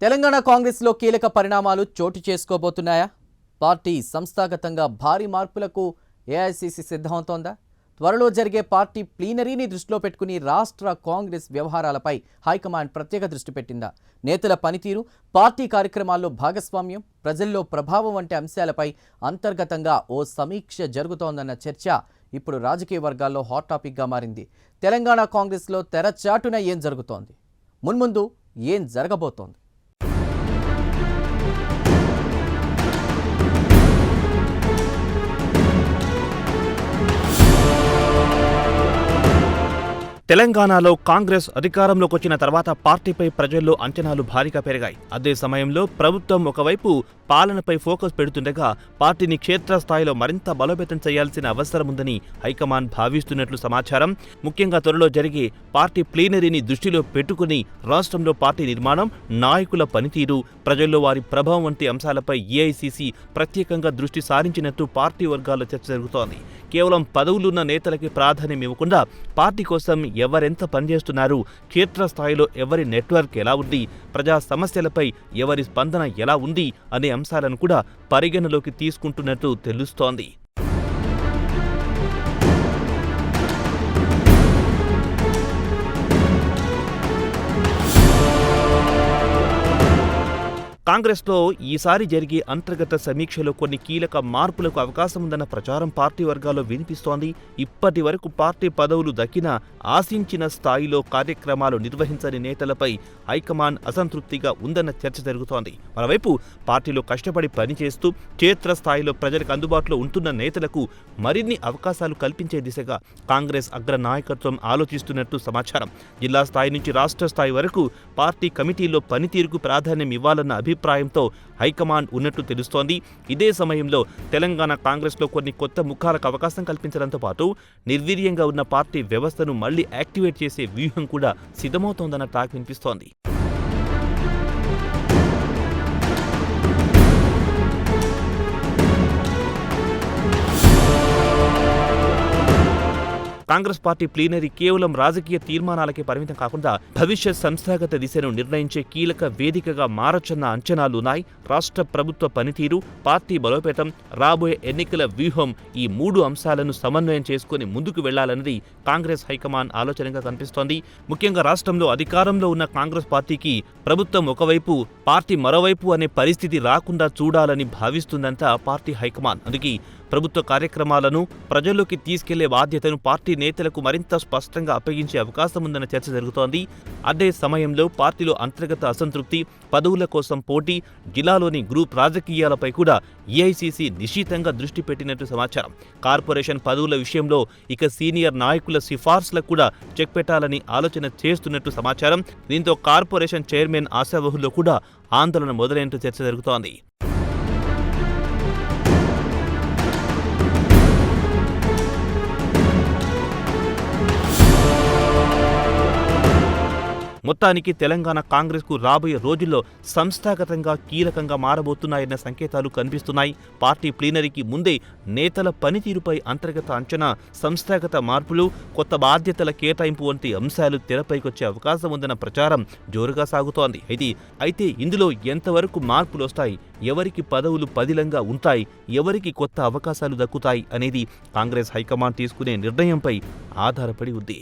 తెలంగాణ కాంగ్రెస్లో కీలక పరిణామాలు చోటు చేసుకోబోతున్నాయా? పార్టీ సంస్థాగతంగా భారీ మార్పులకు ఏఐసీసీ సిద్ధమవుతోందా? త్వరలో జరిగే పార్టీ ప్లీనరీని దృష్టిలో పెట్టుకుని రాష్ట్ర కాంగ్రెస్ వ్యవహారాలపై హైకమాండ్ ప్రత్యేక దృష్టి పెట్టిందా? నేతల పనితీరు, పార్టీ కార్యక్రమాల్లో భాగస్వామ్యం, ప్రజల్లో ప్రభావం వంటి అంశాలపై అంతర్గతంగా ఓ సమీక్ష జరుగుతోందన్న చర్చ ఇప్పుడు రాజకీయ వర్గాల్లో హాట్ టాపిక్గా మారింది. తెలంగాణ కాంగ్రెస్లో తెరచాటున ఏం జరుగుతోంది? మున్ముందు ఏం జరగబోతోంది? తెలంగాణలో కాంగ్రెస్ అధికారంలోకి వచ్చిన తర్వాత పార్టీపై ప్రజల్లో అంచనాలు భారీగా పెరిగాయి. అదే సమయంలో ప్రభుత్వం ఒకవైపు పాలనపై ఫోకస్ పెడుతుండగా పార్టీని క్షేత్రస్థాయిలో మరింత బలోపేతం చేయాల్సిన అవసరం ఉందని హైకమాండ్ భావిస్తున్నట్లు సమాచారం. ముఖ్యంగా త్వరలో జరిగే పార్టీ ప్లీనరీని దృష్టిలో పెట్టుకుని రాష్ట్రంలో పార్టీ నిర్మాణం, నాయకుల పనితీరు, ప్రజల్లో వారి ప్రభావం వంటి అంశాలపై ఏఐసీసీ ప్రత్యేకంగా దృష్టి సారించినట్టు పార్టీ వర్గాల్లో చర్చ జరుగుతోంది. కేవలం పదవులున్న నేతలకి ప్రాధాన్యం ఇవ్వకుండా పార్టీ కోసం ఎవరెంత పనిచేస్తున్నారు, క్షేత్రస్థాయిలో ఎవరి నెట్వర్క్ ఎలా ఉంది, ప్రజా సమస్యలపై ఎవరి స్పందన ఎలా ఉంది అనే అంశాలను కూడా పరిగణలోకి తీసుకుంటున్నట్టు తెలుస్తోంది. కాంగ్రెస్లో ఈసారి జరిగే అంతర్గత సమీక్షలో కొన్ని కీలక మార్పులకు అవకాశం ఉందన్న ప్రచారం పార్టీ వర్గాల్లో వినిపిస్తోంది. ఇప్పటి వరకు పార్టీ పదవులు దక్కినా ఆశించిన స్థాయిలో కార్యక్రమాలు నిర్వహించని నేతలపై హైకమాండ్ అసంతృప్తిగా ఉందన్న చర్చ జరుగుతోంది. మరోవైపు పార్టీలో కష్టపడి పనిచేస్తూ క్షేత్రస్థాయిలో ప్రజలకు అందుబాటులో ఉంటున్న నేతలకు మరిన్ని అవకాశాలు కల్పించే దిశగా కాంగ్రెస్ అగ్ర నాయకత్వం ఆలోచిస్తున్నట్టు సమాచారం. జిల్లా స్థాయి నుంచి రాష్ట్ర స్థాయి వరకు పార్టీ కమిటీల్లో పనితీరుకు ప్రాధాన్యం ఇవ్వాలన్న అభిప్రాయంతో హైకమాండ్ ఉన్నట్టు తెలుస్తోంది. ఇదే సమయంలో తెలంగాణ కాంగ్రెస్లో కొన్ని కొత్త ముఖాలకు అవకాశం కల్పించడంతో పాటు నిర్వీర్యంగా ఉన్న పార్టీ వ్యవస్థను మళ్లీ యాక్టివేట్ చేసే వ్యూహం కూడా సిద్ధమవుతోందన్న టాక్ వినిపిస్తోంది. కాంగ్రెస్ పార్టీ ప్లీనరీ కేవలం రాజకీయ తీర్మానాలకే పరిమితం కాకుండా భవిష్యత్ సంస్థాగత దిశను నిర్ణయించే కీలక వేదికగా మారొచ్చన్న అంచనాలున్నాయి. రాష్ట్ర ప్రభుత్వ పనితీరు, పార్టీ బలోపేతం, రాబోయే ఎన్నికల వ్యూహం, ఈ మూడు అంశాలను సమన్వయం చేసుకుని ముందుకు వెళ్లాలన్నది కాంగ్రెస్ హైకమాండ్ ఆలోచనగా కనిపిస్తోంది. ముఖ్యంగా రాష్ట్రంలో అధికారంలో ఉన్న కాంగ్రెస్ పార్టీకి ప్రభుత్వం ఒకవైపు, పార్టీ మరోవైపు అనే పరిస్థితి రాకుండా చూడాలని భావిస్తుందంట పార్టీ హైకమాండ్. అందుకే ప్రభుత్వ కార్యక్రమాలను ప్రజల్లోకి తీసుకెళ్లే బాధ్యతను పార్టీ నేతలకు మరింత స్పష్టంగా అప్పగించే అవకాశం ఉందన్న చర్చ జరుగుతోంది. అదే సమయంలో పార్టీలో అంతర్గత అసంతృప్తి, పదవుల కోసం పోటీ, జిల్లాలోని గ్రూప్ రాజకీయాలపై కూడా ఏఐసీసీ నిశితంగా దృష్టి పెట్టినట్టు సమాచారం. కార్పొరేషన్ పదవుల విషయంలో ఇక సీనియర్ నాయకుల సిఫార్సులకు కూడా చెక్ పెట్టాలని ఆలోచన చేస్తున్నట్టు సమాచారం. దీంతో కార్పొరేషన్ చైర్మన్ ఆశావహుల్లో కూడా ఆందోళన మొదలైనట్టు చర్చ జరుగుతోంది. మొత్తానికి తెలంగాణ కాంగ్రెస్కు రాబోయే రోజుల్లో సంస్థాగతంగా కీలకంగా మారబోతున్నాయన్న సంకేతాలు కనిపిస్తున్నాయి. పార్టీ ప్లీనరీకి ముందే నేతల పనితీరుపై అంతర్గత అంచనా, సంస్థాగత మార్పులు, కొత్త బాధ్యతల కేటాయింపు వంటి అంశాలు తెరపైకొచ్చే అవకాశం ఉందన్న ప్రచారం జోరుగా సాగుతోంది. అయితే ఇందులో ఎంతవరకు మార్పులు వస్తాయి, ఎవరికి పదవులు పదిలంగా ఉంటాయి, ఎవరికి కొత్త అవకాశాలు దక్కుతాయి అనేది కాంగ్రెస్ హైకమాండ్ తీసుకునే నిర్ణయంపై ఆధారపడి ఉంది.